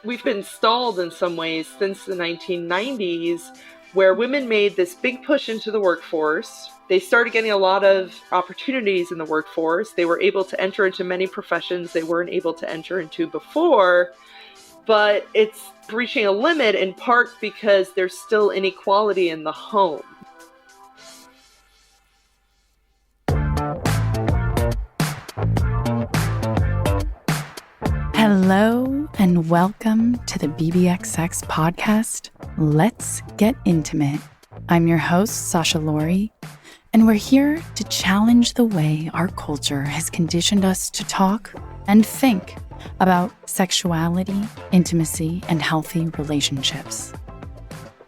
We've been stalled in some ways since the 1990s, where women made this big push into the workforce. They started getting a lot of opportunities in the workforce. They were able to enter into many professions they weren't able to enter into before. But it's reaching a limit in part because there's still inequality in the home. Hello and welcome to the BBXX podcast, Let's Get Intimate. I'm your host, Sasha Lori, and we're here to challenge the way our culture has conditioned us to talk and think about sexuality, intimacy, and healthy relationships.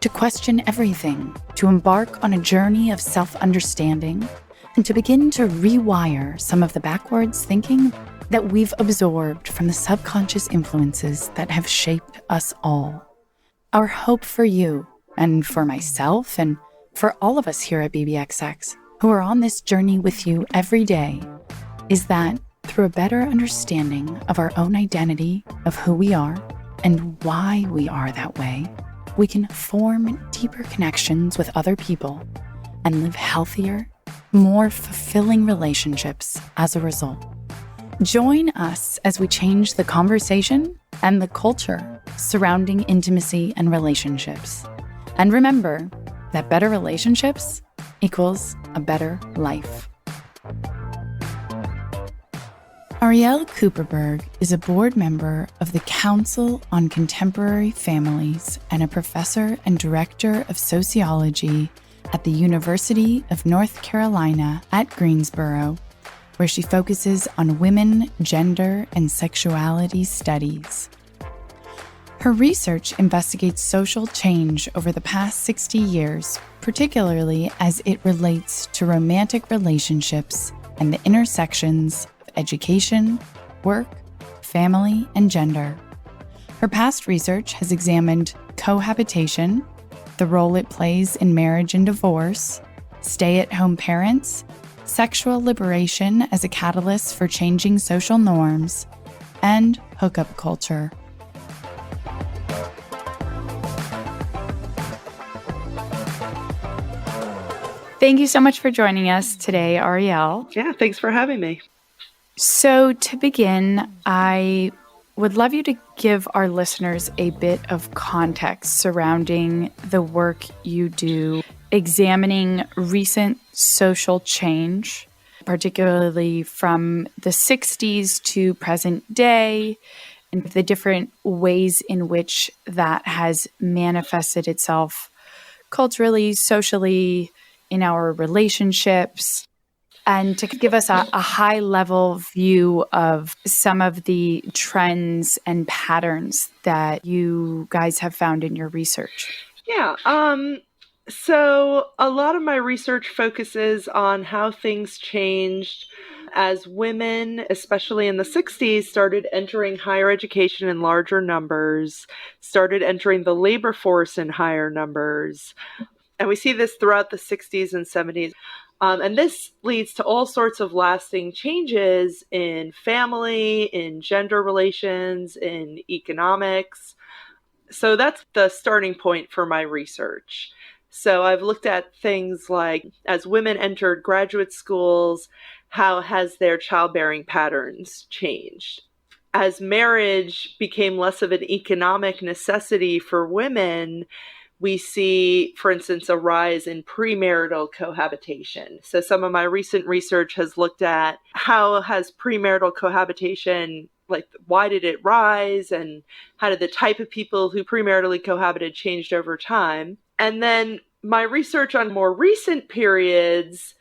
To question everything, to embark on a journey of self-understanding, and to begin to rewire some of the backwards thinking that we've absorbed from the subconscious influences that have shaped us all. Our hope for you, and for myself, and for all of us here at BBXX, who are on this journey with you every day, is that through a better understanding of our own identity, of who we are, and why we are that way, we can form deeper connections with other people and live healthier, more fulfilling relationships as a result. Join us as we change the conversation and the culture surrounding intimacy and relationships. And remember that better relationships equals a better life. Arielle Kuperberg is a board member of the Council on Contemporary Families and a professor and director of sociology at the University of North Carolina at Greensboro, where she focuses on women, gender, and sexuality studies. Her research investigates social change over the past 60 years, particularly as it relates to romantic relationships and the intersections of education, work, family, and gender. Her past research has examined cohabitation, the role it plays in marriage and divorce, stay-at-home parents, sexual liberation as a catalyst for changing social norms, and hookup culture. Thank you so much for joining us today, Arielle. Yeah, thanks for having me. So to begin, I would love you to give our listeners a bit of context surrounding the work you do examining recent social change, particularly from the 60s to present day, and the different ways in which that has manifested itself culturally, socially, in our relationships, and to give us a high-level view of some of the trends and patterns that you guys have found in your research. Yeah, so a lot of my research focuses on how things changed as women, especially in the 60s, started entering higher education in larger numbers, started entering the labor force in higher numbers. And we see this throughout the 60s and 70s. And this leads to all sorts of lasting changes in family, in gender relations, in economics. So that's the starting point for my research. So I've looked at things like, as women entered graduate schools, how has their childbearing patterns changed? As marriage became less of an economic necessity for women, we see, for instance, a rise in premarital cohabitation. So some of my recent research has looked at how has premarital cohabitation, like why did it rise, and how did the type of people who premaritally cohabited changed over time. And then my research on more recent periods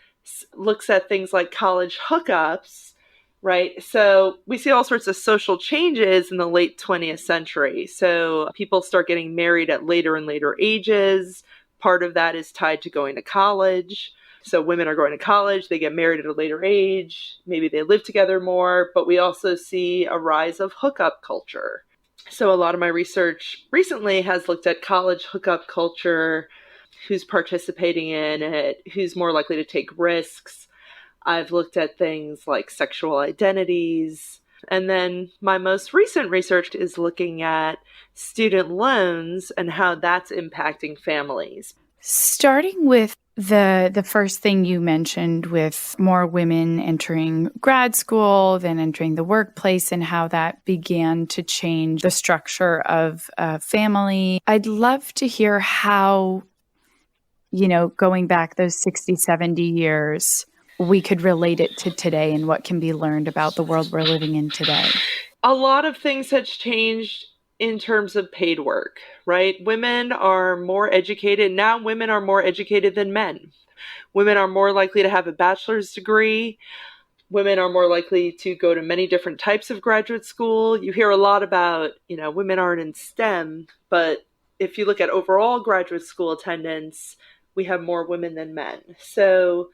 looks at things like college hookups, right? So we see all sorts of social changes in the late 20th century. So people start getting married at later and later ages. Part of that is tied to going to college. So women are going to college, they get married at a later age, maybe they live together more, but we also see a rise of hookup culture. So a lot of my research recently has looked at college hookup culture, who's participating in it, who's more likely to take risks. I've looked at things like sexual identities, And then my most recent research is looking at student loans and how that's impacting families. Starting with the first thing you mentioned, with more women entering grad school, then entering the workplace, and how that began to change the structure of a family. I'd love to hear how, going back those 60, 70 years, we could relate it to today and what can be learned about the world we're living in today. A lot of things have changed in terms of paid work, right? Women are more educated. Now women are more educated than men. Women are more likely to have a bachelor's degree. Women are more likely to go to many different types of graduate school. You hear a lot about, women aren't in STEM, but if you look at overall graduate school attendance, we have more women than men. So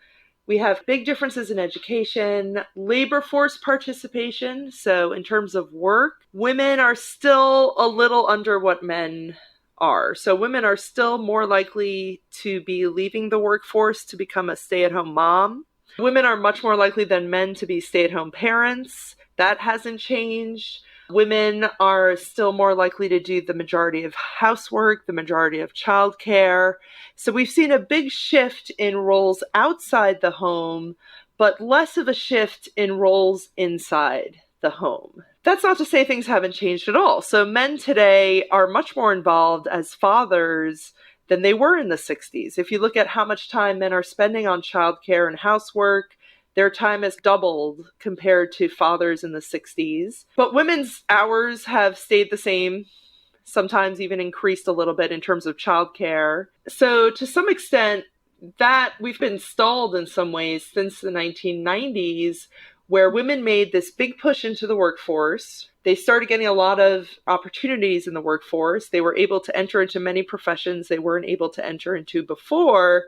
we have big differences in education, labor force participation. So in terms of work, women are still a little under what men are. So women are still more likely to be leaving the workforce to become a stay-at-home mom. Women are much more likely than men to be stay-at-home parents. That hasn't changed. Women are still more likely to do the majority of housework, the majority of childcare. So we've seen a big shift in roles outside the home, but less of a shift in roles inside the home. That's not to say things haven't changed at all. So men today are much more involved as fathers than they were in the 60s. If you look at how much time men are spending on childcare and housework, their time has doubled compared to fathers in the 60s. But women's hours have stayed the same, sometimes even increased a little bit in terms of childcare. So to some extent, that we've been stalled in some ways since the 1990s, where women made this big push into the workforce. They started getting a lot of opportunities in the workforce. They were able to enter into many professions they weren't able to enter into before.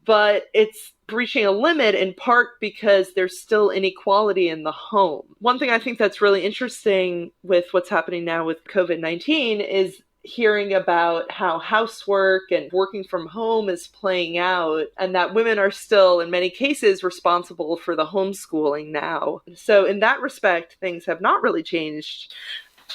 But it's reaching a limit in part because there's still inequality in the home. One thing I think that's really interesting with what's happening now with COVID-19 is hearing about how housework and working from home is playing out, and that women are still, in many cases, responsible for the homeschooling now. So in that respect, things have not really changed.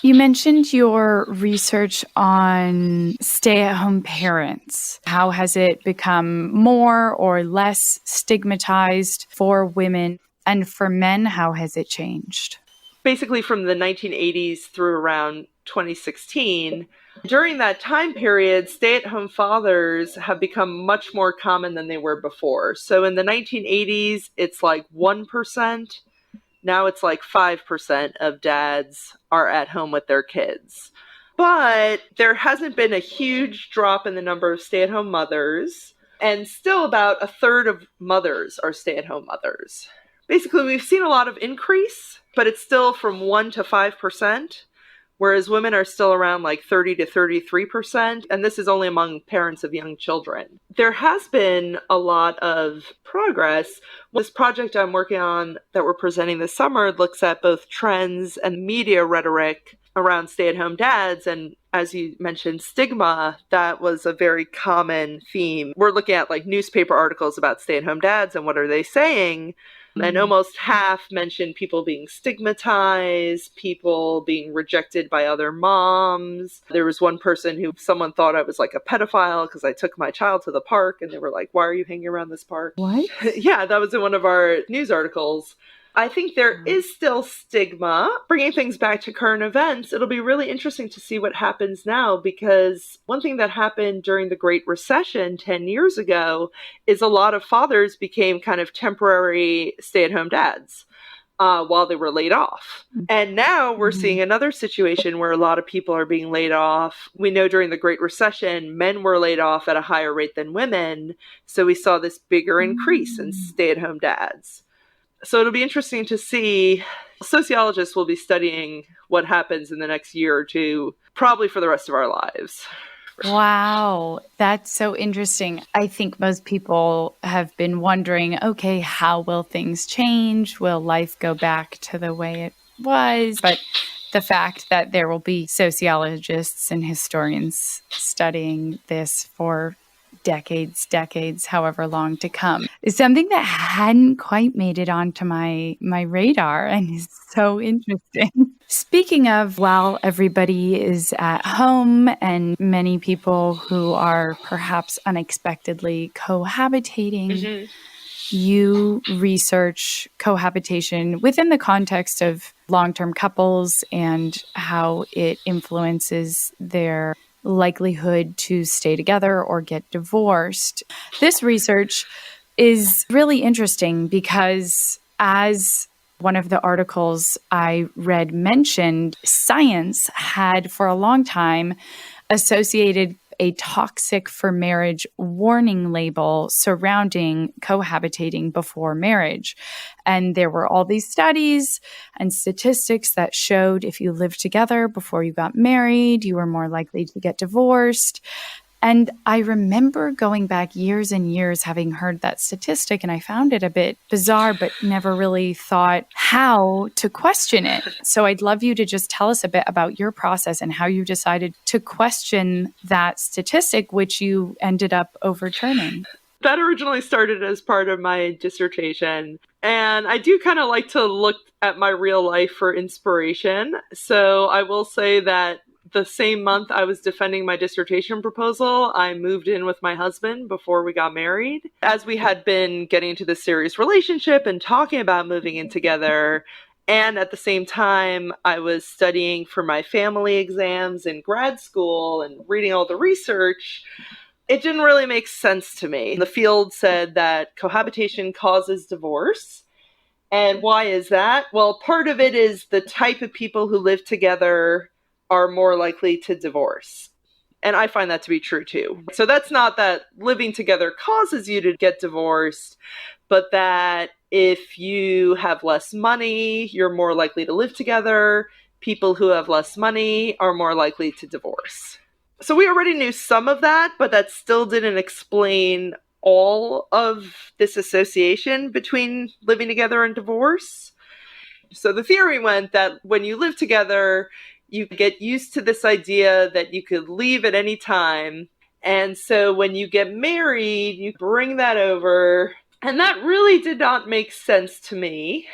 You mentioned your research on stay-at-home parents. How has it become more or less stigmatized for women? And for men, how has it changed? Basically from the 1980s through around 2016, during that time period, stay-at-home fathers have become much more common than they were before. So in the 1980s, it's like 1%. Now it's like 5% of dads are at home with their kids. But there hasn't been a huge drop in the number of stay-at-home mothers, and still about a third of mothers are stay-at-home mothers. Basically, we've seen a lot of increase, but it's still from 1 to 5%, whereas women are still around like 30 to 33%, and this is only among parents of young children. There has been a lot of progress. This project I'm working on that we're presenting this summer looks at both trends and media rhetoric around stay-at-home dads, and as you mentioned, stigma, that was a very common theme. We're looking at like newspaper articles about stay-at-home dads and what are they saying? And almost half mentioned people being stigmatized, people being rejected by other moms. There was one person who someone thought I was like a pedophile because I took my child to the park, and they were like, "Why are you hanging around this park?" What? Yeah, that was in one of our news articles. I think there is still stigma. Bringing things back to current events, it'll be really interesting to see what happens now, because one thing that happened during the Great Recession 10 years ago is a lot of fathers became kind of temporary stay-at-home dads while they were laid off. And now we're seeing another situation where a lot of people are being laid off. We know during the Great Recession, men were laid off at a higher rate than women. So we saw this bigger increase in stay-at-home dads. So it'll be interesting to see. Sociologists will be studying what happens in the next year or two, probably for the rest of our lives. Wow, that's so interesting. I think most people have been wondering, okay, how will things change? Will life go back to the way it was? But the fact that there will be sociologists and historians studying this for decades, however long to come. is something that hadn't quite made it onto my radar and is so interesting. Speaking of, while everybody is at home and many people who are perhaps unexpectedly cohabitating, you research cohabitation within the context of long-term couples and how it influences their likelihood to stay together or get divorced. This research is really interesting because, as one of the articles I read mentioned, science had for a long time associated a toxic for marriage warning label surrounding cohabitating before marriage. And there were all these studies and statistics that showed if you lived together before you got married, you were more likely to get divorced. And I remember going back years and years having heard that statistic, and I found it a bit bizarre, but never really thought how to question it. So I'd love you to just tell us a bit about your process and how you decided to question that statistic, which you ended up overturning. That originally started as part of my dissertation. And I do kind of like to look at my real life for inspiration. So I will say that the same month I was defending my dissertation proposal, I moved in with my husband before we got married. As we had been getting into this serious relationship and talking about moving in together, and at the same time, I was studying for my family exams in grad school and reading all the research, it didn't really make sense to me. The field said that cohabitation causes divorce. And why is that? Well, part of it is the type of people who live together are more likely to divorce. And I find that to be true too. So that's not that living together causes you to get divorced, but that if you have less money, you're more likely to live together. People who have less money are more likely to divorce. So we already knew some of that, but that still didn't explain all of this association between living together and divorce. So the theory went that when you live together, you get used to this idea that you could leave at any time. And so when you get married, you bring that over. And that really did not make sense to me.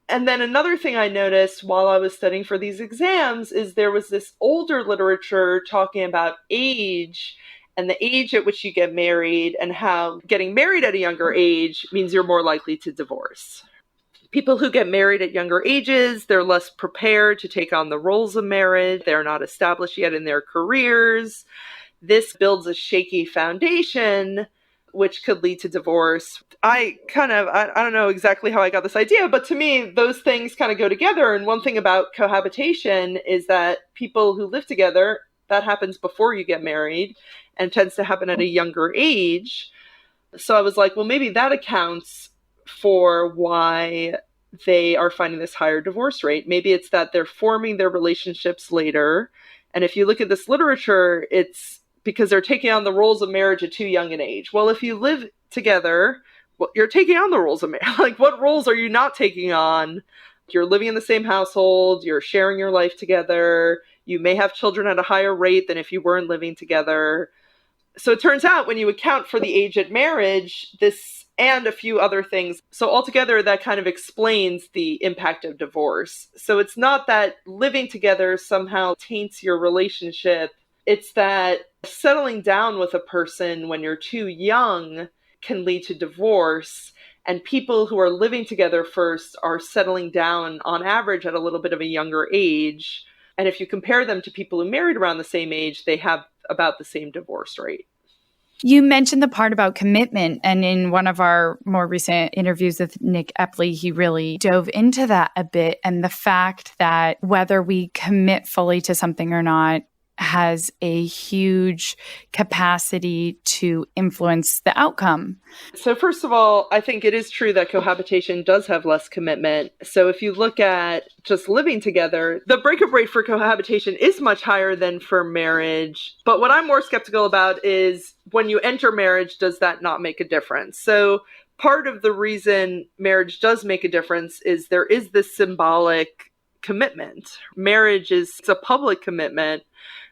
And then another thing I noticed while I was studying for these exams is there was this older literature talking about age and the age at which you get married and how getting married at a younger age means you're more likely to divorce. People who get married at younger ages, they're less prepared to take on the roles of marriage. They're not established yet in their careers. This builds a shaky foundation, which could lead to divorce. I don't know exactly how I got this idea, but to me, those things kind of go together. And one thing about cohabitation is that people who live together, that happens before you get married and tends to happen at a younger age. So I was like, well, maybe that accounts for why they are finding this higher divorce rate. Maybe it's that they're forming their relationships later. And if you look at this literature, it's because they're taking on the roles of marriage at too young an age. Well, if you live together, well, you're taking on the roles of marriage. Like, what roles are you not taking on? You're living in the same household, you're sharing your life together, you may have children at a higher rate than if you weren't living together. So it turns out when you account for the age at marriage, this and a few other things. So altogether, that kind of explains the impact of divorce. So it's not that living together somehow taints your relationship. It's that settling down with a person when you're too young can lead to divorce. And people who are living together first are settling down on average at a little bit of a younger age. And if you compare them to people who married around the same age, they have about the same divorce rate. You mentioned the part about commitment, and in one of our more recent interviews with Nick Epley, he really dove into that a bit, and the fact that whether we commit fully to something or not has a huge capacity to influence the outcome. So first of all, I think it is true that cohabitation does have less commitment. So if you look at just living together, the breakup rate for cohabitation is much higher than for marriage. But what I'm more skeptical about is when you enter marriage, does that not make a difference? So part of the reason marriage does make a difference is there is this symbolic commitment. Marriage is a public commitment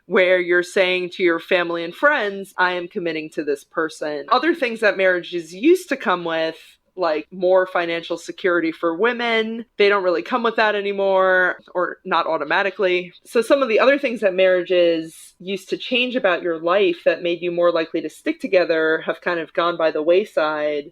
where you're saying to your family and friends, I am committing to this person. Other things that marriages used to come with, like more financial security for women, they don't really come with that anymore, or not automatically. So some of the other things that marriages used to change about your life that made you more likely to stick together have kind of gone by the wayside,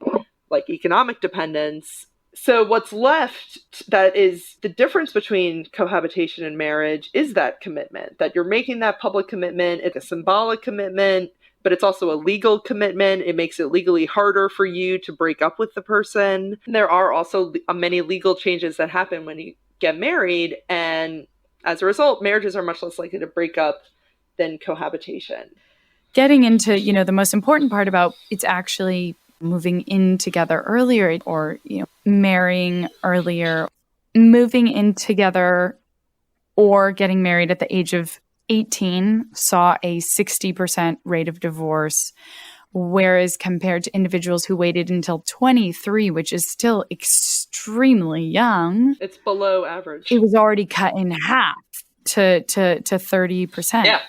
like economic dependence. So what's left that is the difference between cohabitation and marriage is that commitment, that you're making that public commitment. It's a symbolic commitment, but it's also a legal commitment. It makes it legally harder for you to break up with the person. There are also many legal changes that happen when you get married. And as a result, marriages are much less likely to break up than cohabitation. Getting into, the most important part about it's actually moving in together earlier, or, marrying earlier, moving in together or getting married at the age of 18 saw a 60% rate of divorce, whereas compared to individuals who waited until 23, which is still extremely young, it's below average. It was already cut in half to 30%. Yeah.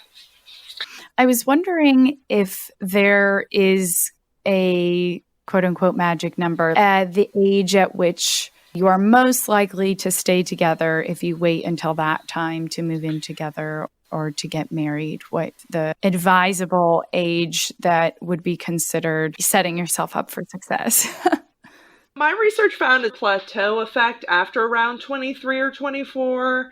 I was wondering if there is a quote unquote magic number at the age at which you are most likely to stay together if you wait until that time to move in together or to get married, what the advisable age that would be considered setting yourself up for success. My research found a plateau effect after around 23 or 24.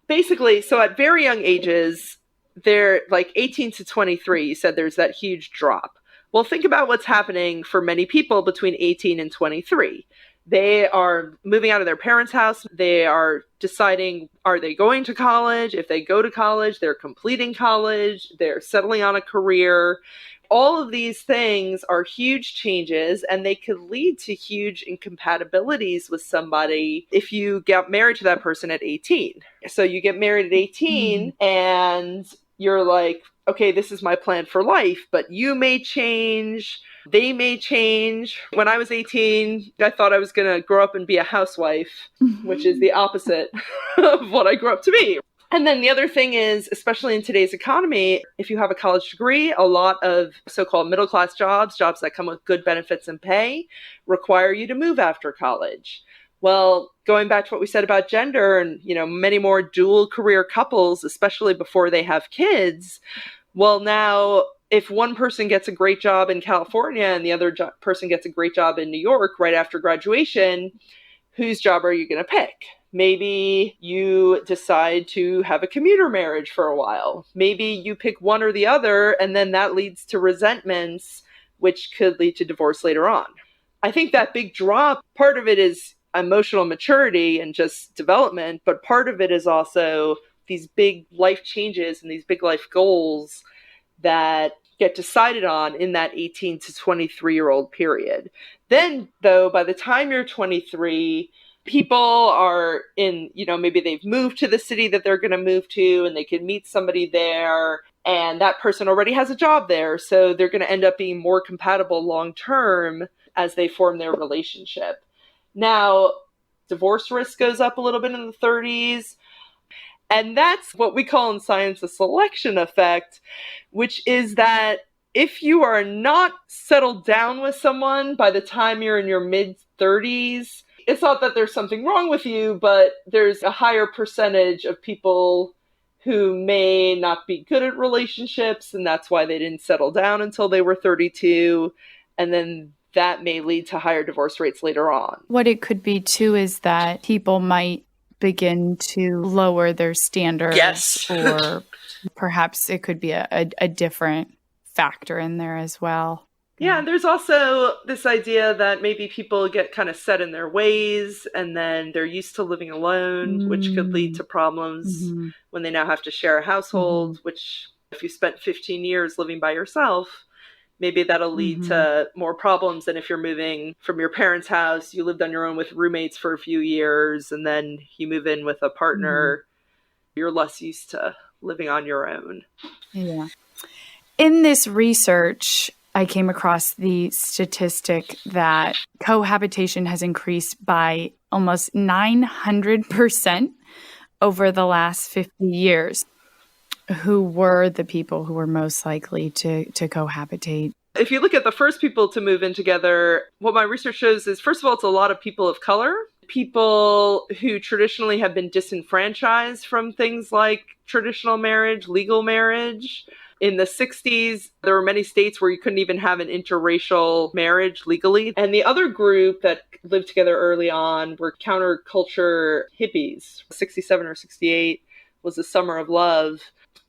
Basically, so at very young ages, they're like 18 to 23, you said there's that huge drop. Well, think about what's happening for many people between 18 and 23. They are moving out of their parents' house. They are deciding, are they going to college? If they go to college, they're completing college. They're settling on a career. All of these things are huge changes, and they could lead to huge incompatibilities with somebody if you get married to that person at 18. So you get married at 18 and you're like, okay, this is my plan for life, but you may change. They may change. When I was 18, I thought I was going to grow up and be a housewife, which is the opposite of what I grew up to be. And then the other thing is, especially in today's economy, if you have a college degree, a lot of so-called middle-class jobs that come with good benefits and pay, require you to move after college. Well, going back to what we said about gender and, many more dual career couples, especially before they have kids, well, now if one person gets a great job in California and the other person gets a great job in New York right after graduation, whose job are you going to pick? Maybe you decide to have a commuter marriage for a while. Maybe you pick one or the other, and then that leads to resentments, which could lead to divorce later on. I think that big drop, part of it is emotional maturity and just development, but part of it is also these big life changes and these big life goals that get decided on in that 18 to 23-year-old period. Then, though, by the time you're 23, people are in, maybe they've moved to the city that they're going to move to, and they can meet somebody there, and that person already has a job there. So they're going to end up being more compatible long term as they form their relationship. Now, divorce risk goes up a little bit in the 30s. And that's what we call in science a selection effect, which is that if you are not settled down with someone by the time you're in your mid-30s, it's not that there's something wrong with you, but there's a higher percentage of people who may not be good at relationships, and that's why they didn't settle down until they were 32. And then that may lead to higher divorce rates later on. What it could be, too, is that people might begin to lower their standards. Yes. Or perhaps it could be a different factor in there as well. Yeah, and there's also this idea that maybe people get kind of set in their ways and then they're used to living alone, which could lead to problems when they now have to share a household, which if you spent 15 years living by yourself, maybe that'll lead to more problems than if you're moving from your parents' house, you lived on your own with roommates for a few years, and then you move in with a partner. You're less used to living on your own. Yeah. In this research, I came across the statistic that cohabitation has increased by almost 900% over the last 50 years, who were the people who were most likely to cohabitate? If you look at the first people to move in together, what my research shows is, first of all, it's a lot of people of color, people who traditionally have been disenfranchised from things like traditional marriage, legal marriage. In the 60s, there were many states where you couldn't even have an interracial marriage legally. And the other group that lived together early on were counterculture hippies. 67 or 68 was the summer of love.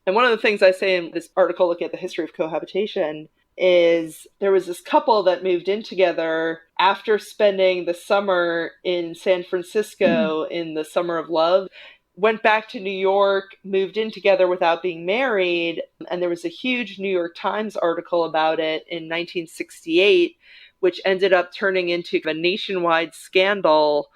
And one of the things I say in this article, looking at the history of cohabitation, is there was this couple that moved in together after spending the summer in San Francisco in the summer of love, went back to New York, moved in together without being married. And there was a huge New York Times article about it in 1968, which ended up turning into a nationwide scandal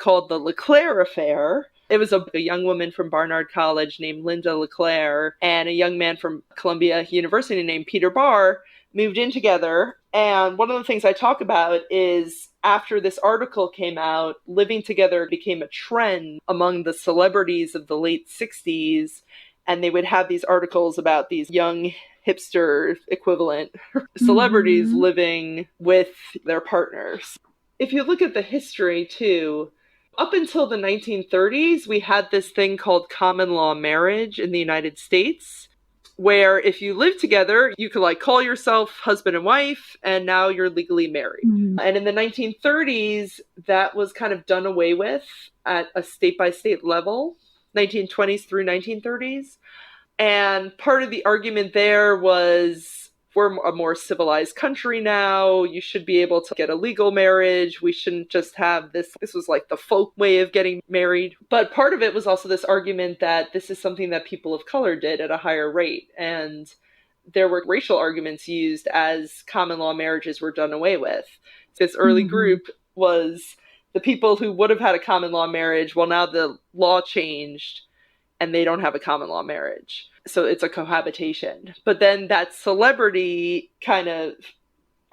called the LeClaire Affair. It was a young woman from Barnard College named Linda LeClaire and a young man from Columbia University named Peter Barr moved in together. And one of the things I talk about is after this article came out, living together became a trend among the celebrities of the late 60s. And they would have these articles about these young hipster equivalent celebrities living with their partners. If you look at the history too, up until the 1930s, we had this thing called common law marriage in the United States, where if you live together, you could call yourself husband and wife, and now you're legally married. And in the 1930s, that was kind of done away with at a state-by-state level, 1920s through 1930s. And part of the argument there was, we're a more civilized country now. You should be able to get a legal marriage. We shouldn't just have this. This was like the folk way of getting married. But part of it was also this argument that this is something that people of color did at a higher rate. And there were racial arguments used as common law marriages were done away with. This early group was the people who would have had a common law marriage. Well, now the law changed and they don't have a common law marriage. So it's a cohabitation. But then that celebrity kind of,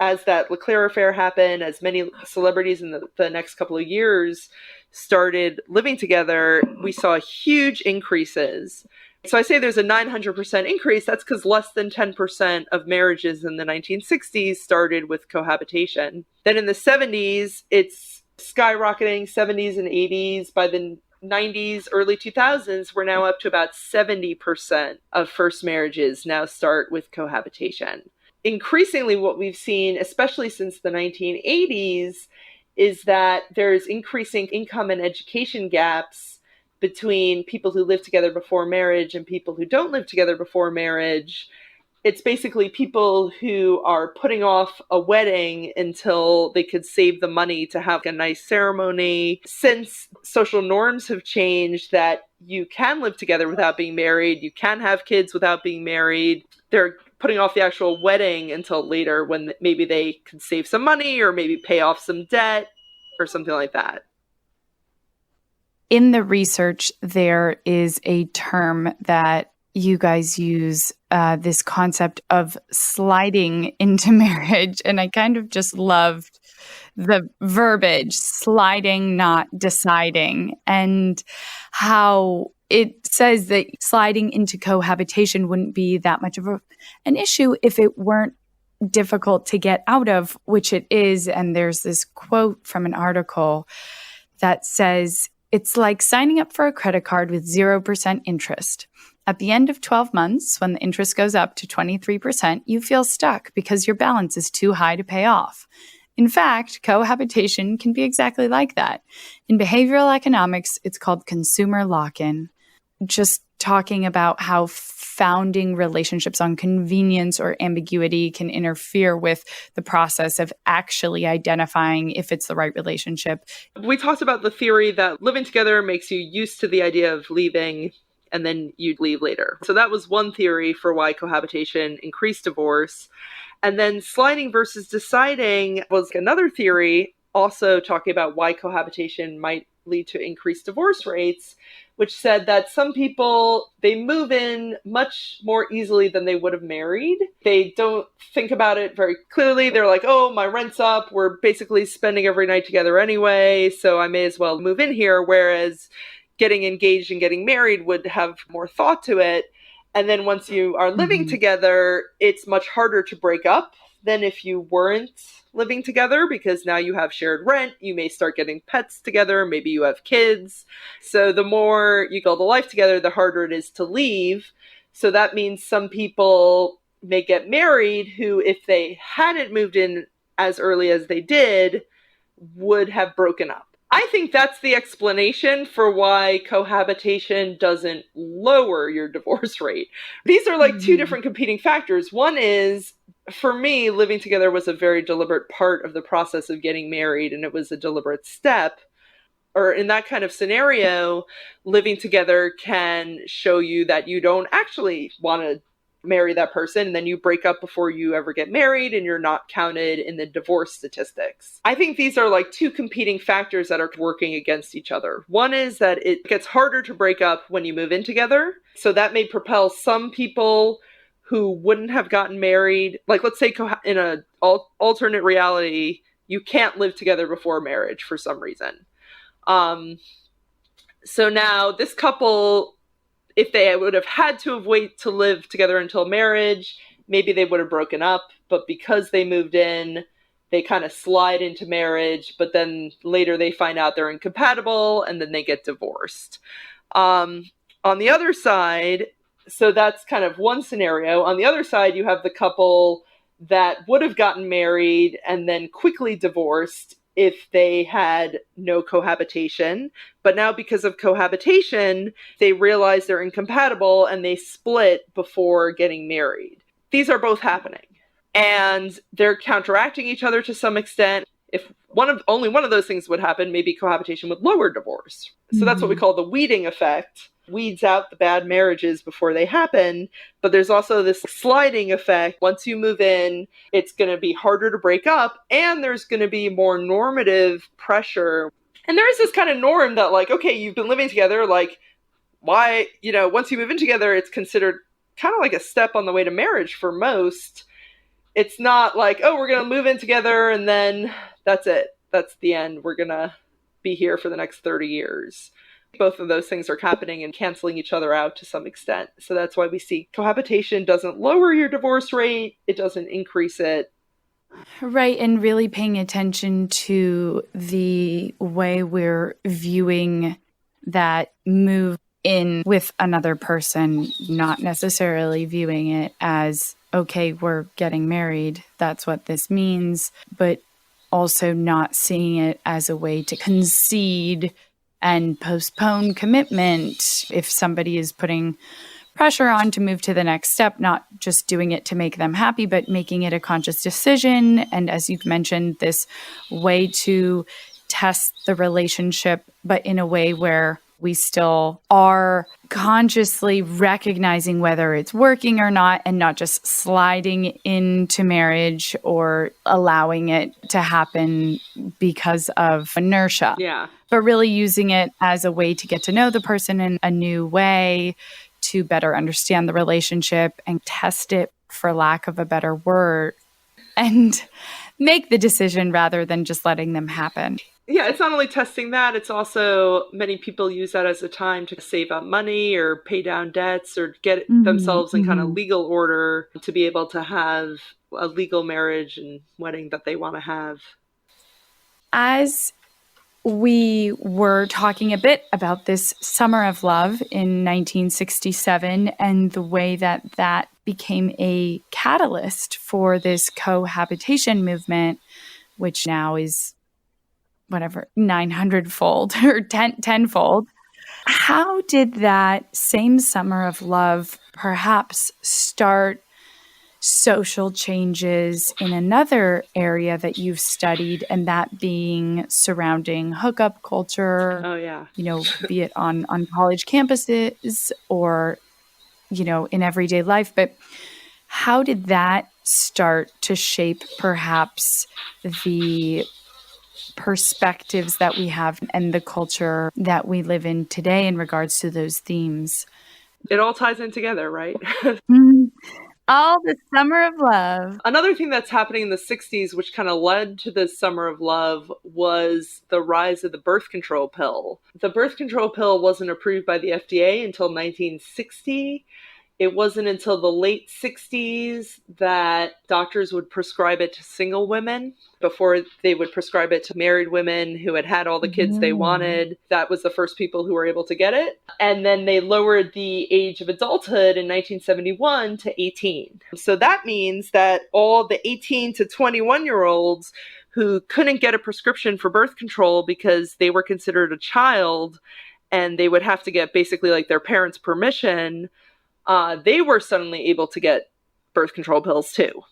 as that LeClaire affair happened, as many celebrities in the next couple of years started living together, we saw huge increases. So I say there's a 900% increase. That's because less than 10% of marriages in the 1960s started with cohabitation. Then in the 70s, it's skyrocketing, 70s and 80s. By the 90s, early 2000s, we're now up to about 70% of first marriages now start with cohabitation. Increasingly, what we've seen, especially since the 1980s, is that there's increasing income and education gaps between people who live together before marriage and people who don't live together before marriage. It's basically people who are putting off a wedding until they could save the money to have a nice ceremony. Since social norms have changed that you can live together without being married, you can have kids without being married, they're putting off the actual wedding until later when maybe they could save some money or maybe pay off some debt or something like that. In the research, there is a term that you guys use, this concept of sliding into marriage. And I kind of just loved the verbiage, sliding, not deciding, and how it says that sliding into cohabitation wouldn't be that much of an issue if it weren't difficult to get out of, which it is. And there's this quote from an article that says, "It's like signing up for a credit card with 0% interest. At the end of 12 months, when the interest goes up to 23%, you feel stuck because your balance is too high to pay off. In fact, cohabitation can be exactly like that. In behavioral economics, it's called consumer lock-in." Just talking about how founding relationships on convenience or ambiguity can interfere with the process of actually identifying if it's the right relationship. We talked about the theory that living together makes you used to the idea of leaving and then you'd leave later. So that was one theory for why cohabitation increased divorce. And then sliding versus deciding was another theory, also talking about why cohabitation might lead to increased divorce rates, which said that some people, they move in much more easily than they would have married. They don't think about it very clearly. They're like, oh, my rent's up. We're basically spending every night together anyway, so I may as well move in here. Whereas getting engaged and getting married would have more thought to it. And then once you are living together, it's much harder to break up than if you weren't living together, because now you have shared rent. You may start getting pets together. Maybe you have kids. So the more you build a life together, the harder it is to leave. So that means some people may get married who, if they hadn't moved in as early as they did, would have broken up. I think that's the explanation for why cohabitation doesn't lower your divorce rate. These are like two different competing factors. One is, for me, living together was a very deliberate part of the process of getting married, and it was a deliberate step. Or in that kind of scenario, living together can show you that you don't actually want to marry that person, and then you break up before you ever get married, and you're not counted in the divorce statistics. I think these are like two competing factors that are working against each other. One is that it gets harder to break up when you move in together. So that may propel some people who wouldn't have gotten married. Like, let's say in an alternate reality, you can't live together before marriage for some reason. So now this couple, if they would have had to have waited to live together until marriage, maybe they would have broken up. But because they moved in, they kind of slide into marriage, but then later they find out they're incompatible, and then they get divorced. On the other side, so that's kind of one scenario. On the other side, you have the couple that would have gotten married and then quickly divorced if they had no cohabitation. But now, because of cohabitation, they realize they're incompatible and they split before getting married. These are both happening, and they're counteracting each other to some extent. If only one of those things would happen, maybe cohabitation would lower divorce. So that's what we call the weeding effect. Weeds out the bad marriages before they happen. But there's also this sliding effect. Once you move in, it's going to be harder to break up, and there's going to be more normative pressure. And there is this kind of norm that, like, okay, you've been living together, like, why, once you move in together, it's considered kind of like a step on the way to marriage for most. It's not like, oh, we're going to move in together and then that's it. That's the end. We're going to be here for the next 30 years. Both of those things are happening and canceling each other out to some extent. So that's why we see cohabitation doesn't lower your divorce rate. It doesn't increase it. Right. And really paying attention to the way we're viewing that move in with another person, not necessarily viewing it as, okay, we're getting married, that's what this means, but also not seeing it as a way to concede and postpone commitment. If somebody is putting pressure on to move to the next step, not just doing it to make them happy, but making it a conscious decision. And as you've mentioned, this way to test the relationship, but in a way where we still are consciously recognizing whether it's working or not, and not just sliding into marriage or allowing it to happen because of inertia. Yeah. But really using it as a way to get to know the person in a new way, to better understand the relationship and test it, for lack of a better word, and make the decision rather than just letting them happen. Yeah, it's not only testing that, it's also, many people use that as a time to save up money or pay down debts or get themselves in kind of legal order to be able to have a legal marriage and wedding that they want to have. As we were talking a bit about this summer of love in 1967 and the way that that became a catalyst for this cohabitation movement, which now is 900-fold or 10-fold. How did that same summer of love perhaps start social changes in another area that you've studied, and that being surrounding hookup culture? Oh, yeah. Be it on college campuses or, in everyday life. But how did that start to shape perhaps the perspectives that we have and the culture that we live in today in regards to those themes? It all ties in together, right? All the summer of love. Another thing that's happening in the 60s, which kind of led to the summer of love, was the rise of the birth control pill. The birth control pill wasn't approved by the FDA until 1960. It wasn't until the late 60s that doctors would prescribe it to single women. Before they would prescribe it to married women who had had all the kids they wanted. That was the first people who were able to get it. And then they lowered the age of adulthood in 1971 to 18. So that means that all the 18 to 21-year-olds who couldn't get a prescription for birth control because they were considered a child and they would have to get basically like their parents' permission, they were suddenly able to get birth control pills too.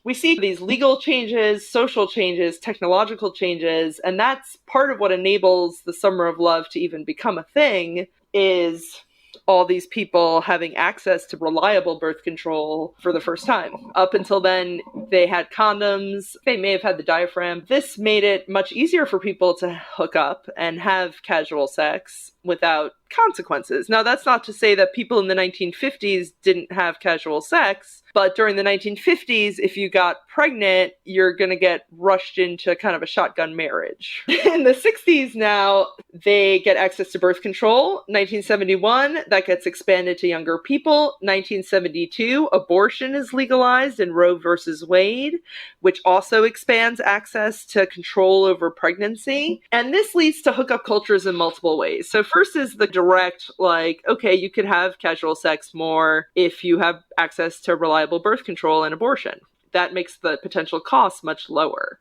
We see these legal changes, social changes, technological changes, and that's part of what enables the summer of love to even become a thing, is all these people having access to reliable birth control for the first time. Up until then, they had condoms, they may have had the diaphragm. This made it much easier for people to hook up and have casual sex without consequences. Now, that's not to say that people in the 1950s didn't have casual sex, but during the 1950s, if you got pregnant, you're going to get rushed into kind of a shotgun marriage. In the 60s now, they get access to birth control. 1971, that gets expanded to younger people. 1972, abortion is legalized in Roe versus Wade, which also expands access to control over pregnancy. And this leads to hookup cultures in multiple ways. So first is the direct, like, okay, you could have casual sex more if you have access to reliable birth control and abortion. That makes the potential costs much lower.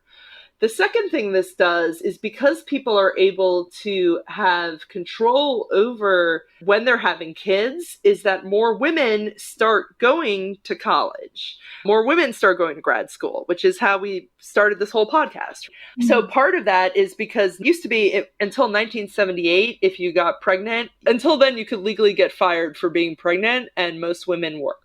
The second thing this does is because people are able to have control over when they're having kids, is that more women start going to college. More women start going to grad school, which is how we started this whole podcast. Mm-hmm. So part of that is because it used to be until 1978, if you got pregnant, until then you could legally get fired for being pregnant, and most women were.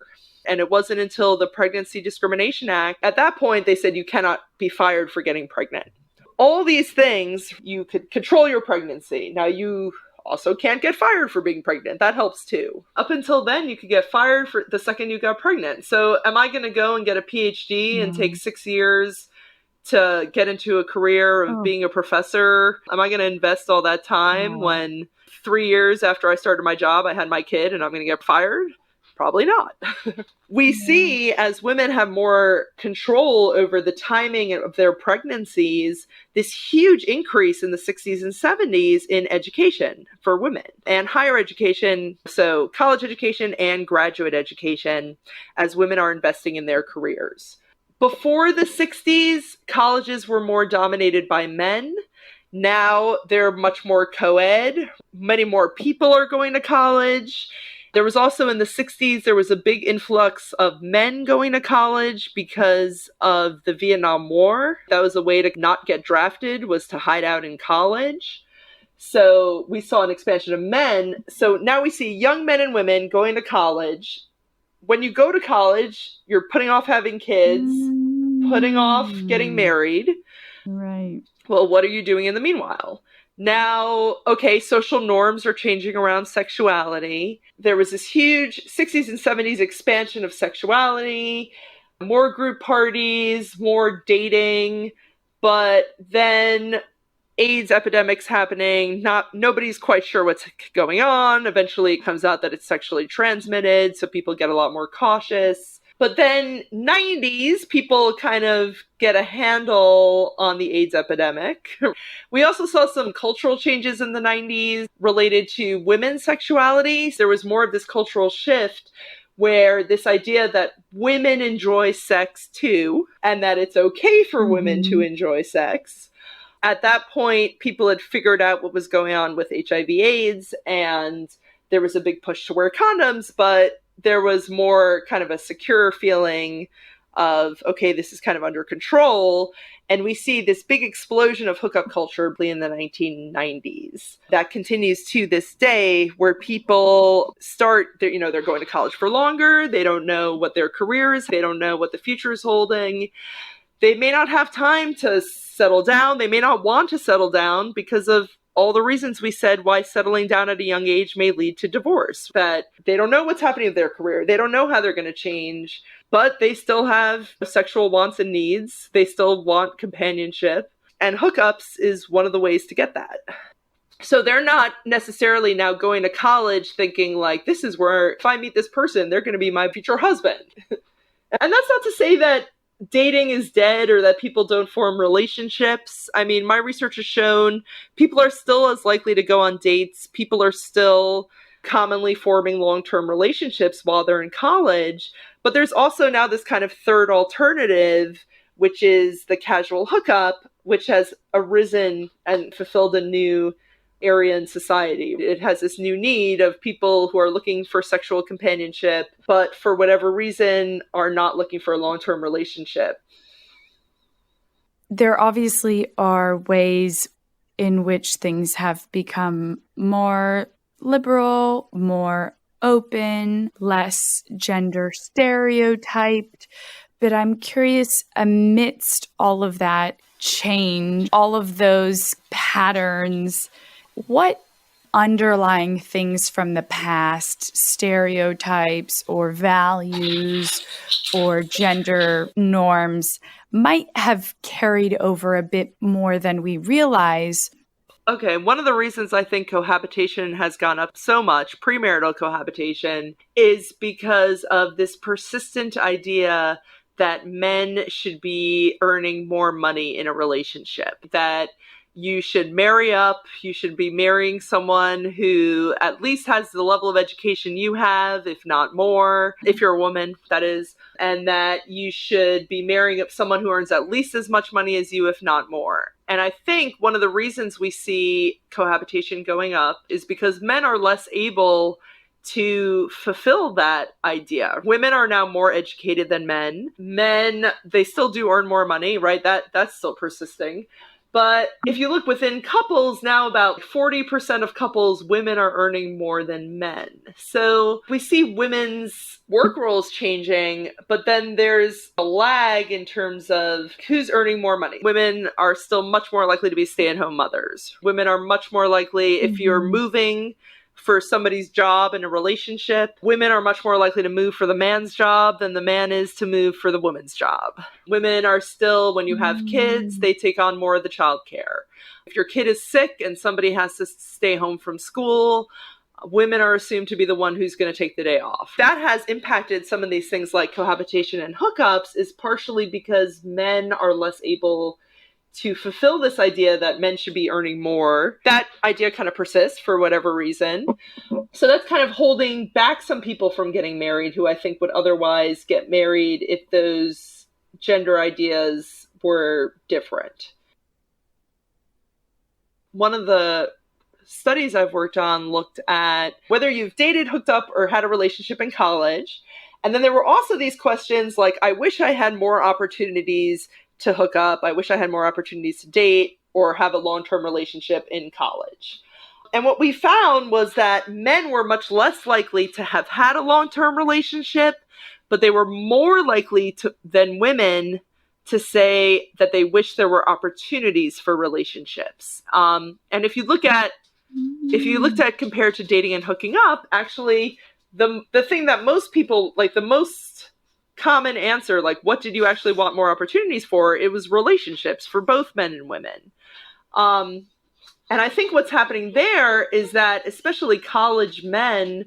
And it wasn't until the Pregnancy Discrimination Act, at that point, they said you cannot be fired for getting pregnant. All these things, you could control your pregnancy. Now, you also can't get fired for being pregnant. That helps too. Up until then, you could get fired for the second you got pregnant. So am I going to go and get a PhD and take 6 years to get into a career of being a professor? Am I going to invest all that time when 3 years after I started my job, I had my kid and I'm going to get fired? Probably not. We see as women have more control over the timing of their pregnancies, this huge increase in the 60s and 70s in education for women and higher education. So college education and graduate education as women are investing in their careers. Before the 60s, colleges were more dominated by men. Now they're much more co-ed. Many more people are going to college. There was also in the 60s, there was a big influx of men going to college because of the Vietnam War. That was a way to not get drafted, was to hide out in college. So we saw an expansion of men. So now we see young men and women going to college. When you go to college, you're putting off having kids, putting off getting married. Right. Well, what are you doing in the meanwhile? Now, okay, social norms are changing around sexuality. There was this huge 60s and 70s expansion of sexuality, more group parties, more dating, but then AIDS epidemics happening. Nobody's quite sure what's going on. Eventually it comes out that it's sexually transmitted, so people get a lot more cautious. But then 90s, people kind of get a handle on the AIDS epidemic. We also saw some cultural changes in the 90s related to women's sexuality. There was more of this cultural shift where this idea that women enjoy sex too, and that it's okay for women to enjoy sex. At that point, people had figured out what was going on with HIV/AIDS, and there was a big push to wear condoms, but there was more kind of a secure feeling of, okay, this is kind of under control. And we see this big explosion of hookup culture in the 1990s. That continues to this day, where people start, they're going to college for longer. They don't know what their career is. They don't know what the future is holding. They may not have time to settle down. They may not want to settle down because of all the reasons we said why settling down at a young age may lead to divorce, that they don't know what's happening with their career. They don't know how they're going to change, but they still have sexual wants and needs. They still want companionship. And hookups is one of the ways to get that. So they're not necessarily now going to college thinking like, this is where if I meet this person, they're going to be my future husband. And that's not to say that dating is dead or that people don't form relationships. I mean, my research has shown people are still as likely to go on dates. People are still commonly forming long-term relationships while they're in college. But there's also now this kind of third alternative, which is the casual hookup, which has arisen and fulfilled a new area in society. It has this new need of people who are looking for sexual companionship, but for whatever reason are not looking for a long-term relationship. There obviously are ways in which things have become more liberal, more open, less gender stereotyped. But I'm curious, amidst all of that change, all of those patterns, what underlying things from the past, stereotypes or values or gender norms, might have carried over a bit more than we realize? Okay, one of the reasons I think cohabitation has gone up so much, premarital cohabitation, is because of this persistent idea that men should be earning more money in a relationship, that you should marry up, you should be marrying someone who at least has the level of education you have, if not more, if you're a woman, that is, and that you should be marrying up someone who earns at least as much money as you, if not more. And I think one of the reasons we see cohabitation going up is because men are less able to fulfill that idea. Women are now more educated than men. Men, they still do earn more money, right? That's still persisting. But if you look within couples, now about 40% of couples, women are earning more than men. So we see women's work roles changing, but then there's a lag in terms of who's earning more money. Women are still much more likely to be stay-at-home mothers. Women are much more likely, if you're moving for somebody's job in a relationship, women are much more likely to move for the man's job than the man is to move for the woman's job. Women are still, when you have kids, they take on more of the childcare. If your kid is sick and somebody has to stay home from school, women are assumed to be the one who's going to take the day off. That has impacted some of these things like cohabitation and hookups, is partially because men are less able to fulfill this idea that men should be earning more. That idea kind of persists for whatever reason. So that's kind of holding back some people from getting married who I think would otherwise get married if those gender ideas were different. One of the studies I've worked on looked at whether you've dated, hooked up, or had a relationship in college. And then there were also these questions like, I wish I had more opportunities to hook up. I wish I had more opportunities to date or have a long-term relationship in college. And what we found was that men were much less likely to have had a long-term relationship, but they were more likely than women to say that they wish there were opportunities for relationships. And if you looked at compared to dating and hooking up, actually the thing that most people, like the most common answer, like what did you actually want more opportunities for? It was relationships for both men and women. And I think what's happening there is that especially college men,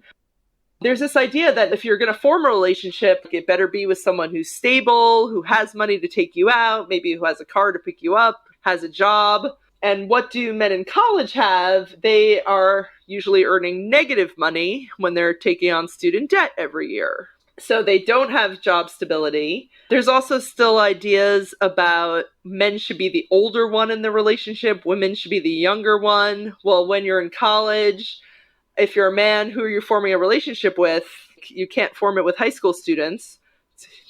there's this idea that if you're going to form a relationship, it better be with someone who's stable, who has money to take you out, maybe who has a car to pick you up, has a job. And what do men in college have? They are usually earning negative money when they're taking on student debt every year. So they don't have job stability. There's also still ideas about men should be the older one in the relationship, women should be the younger one. Well, when you're in college, if you're a man, who are you forming a relationship with? You can't form it with high school students.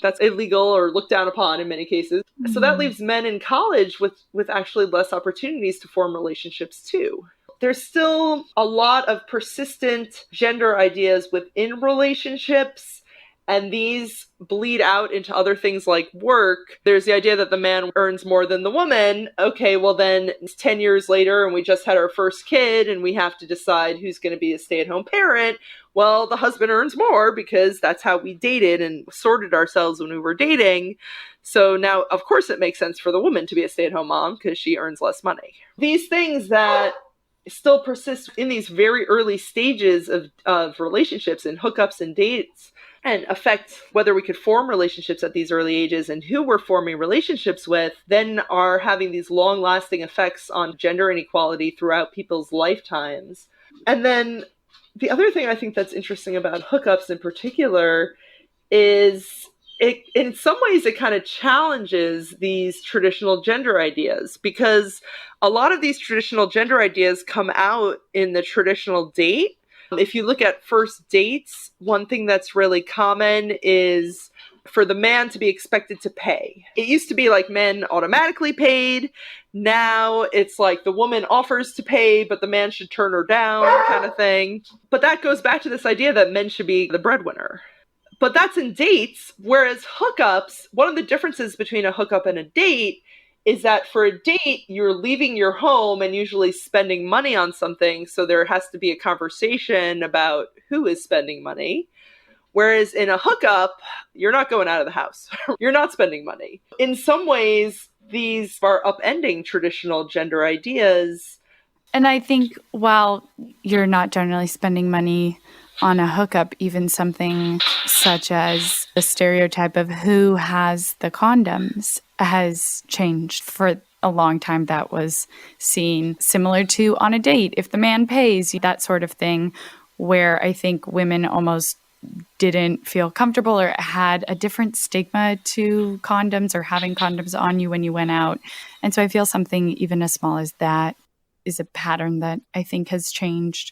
That's illegal or looked down upon in many cases. Mm-hmm. So that leaves men in college with actually less opportunities to form relationships too. There's still a lot of persistent gender ideas within relationships. And these bleed out into other things like work. There's the idea that the man earns more than the woman. Okay, well then it's 10 years later and we just had our first kid and we have to decide who's going to be a stay-at-home parent. Well, the husband earns more because that's how we dated and sorted ourselves when we were dating. So now, of course, it makes sense for the woman to be a stay-at-home mom because she earns less money. These things that still persist in these very early stages of relationships and hookups and dates and affect whether we could form relationships at these early ages and who we're forming relationships with, then are having these long-lasting effects on gender inequality throughout people's lifetimes. And then the other thing I think that's interesting about hookups in particular is in some ways it kind of challenges these traditional gender ideas, because a lot of these traditional gender ideas come out in the traditional date. If you look at first dates, one thing that's really common is for the man to be expected to pay. It used to be like men automatically paid. Now it's like the woman offers to pay, but the man should turn her down, kind of thing. But that goes back to this idea that men should be the breadwinner. But that's in dates, whereas hookups, one of the differences between a hookup and a date is that for a date, you're leaving your home and usually spending money on something. So there has to be a conversation about who is spending money. Whereas in a hookup, you're not going out of the house. You're not spending money. In some ways, these are upending traditional gender ideas. And I think while you're not generally spending money on a hookup, even something such as the stereotype of who has the condoms has changed. For a long time, that was seen similar to on a date, if the man pays, that sort of thing, where I think women almost didn't feel comfortable or had a different stigma to condoms or having condoms on you when you went out. And so I feel something even as small as that is a pattern that I think has changed.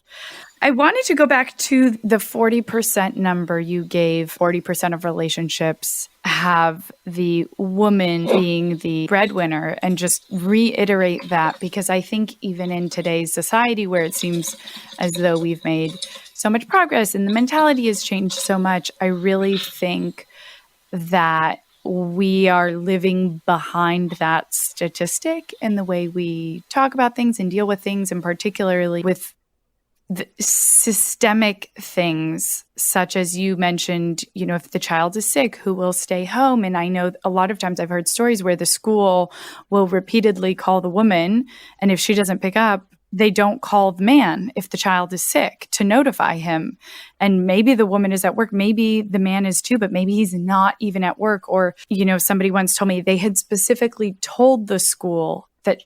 I wanted to go back to the 40% number you gave. 40% of relationships have the woman being the breadwinner, and just reiterate that, because I think even in today's society where it seems as though we've made so much progress and the mentality has changed so much, I really think that we are living behind that statistic in the way we talk about things and deal with things, and particularly with the systemic things, such as you mentioned, if the child is sick, who will stay home? And I know a lot of times I've heard stories where the school will repeatedly call the woman, and if she doesn't pick up, they don't call the man if the child is sick to notify him. And maybe the woman is at work, maybe the man is too, but maybe he's not even at work. Or, somebody once told me they had specifically told the school that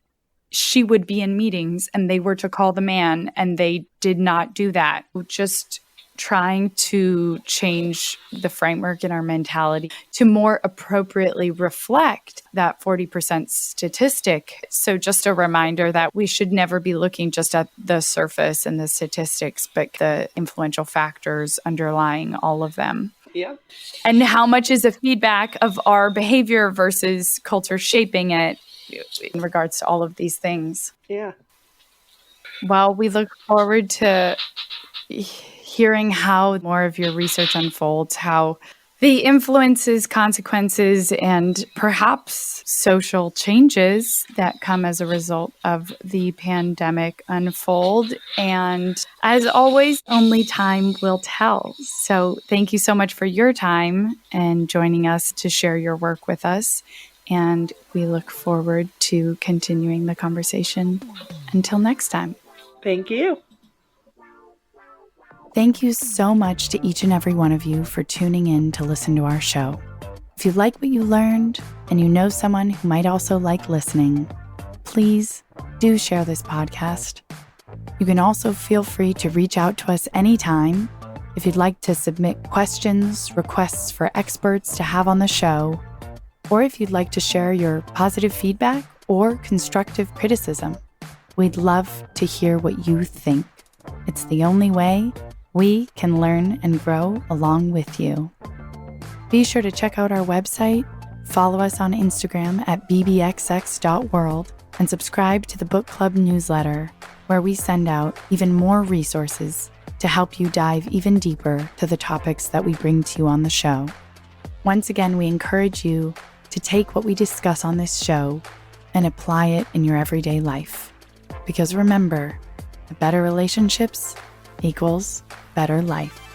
she would be in meetings and they were to call the man, and they did not do that. Just trying to change the framework in our mentality to more appropriately reflect that 40% statistic. So just a reminder that we should never be looking just at the surface and the statistics, but the influential factors underlying all of them. Yeah. And how much is a feedback of our behavior versus culture shaping it in regards to all of these things. Yeah. Well, we look forward to hearing how more of your research unfolds, how the influences, consequences, and perhaps social changes that come as a result of the pandemic unfold. And as always, only time will tell. So thank you so much for your time and joining us to share your work with us. And we look forward to continuing the conversation. Until next time. Thank you. Thank you so much to each and every one of you for tuning in to listen to our show. If you like what you learned and you know someone who might also like listening, please do share this podcast. You can also feel free to reach out to us anytime if you'd like to submit questions, requests for experts to have on the show, or if you'd like to share your positive feedback or constructive criticism. We'd love to hear what you think. It's the only way we can learn and grow along with you. Be sure to check out our website, follow us on Instagram at bbxx.world, and subscribe to the book club newsletter, where we send out even more resources to help you dive even deeper to the topics that we bring to you on the show. Once again, we encourage you to take what we discuss on this show and apply it in your everyday life. Because remember, better relationships equals better life.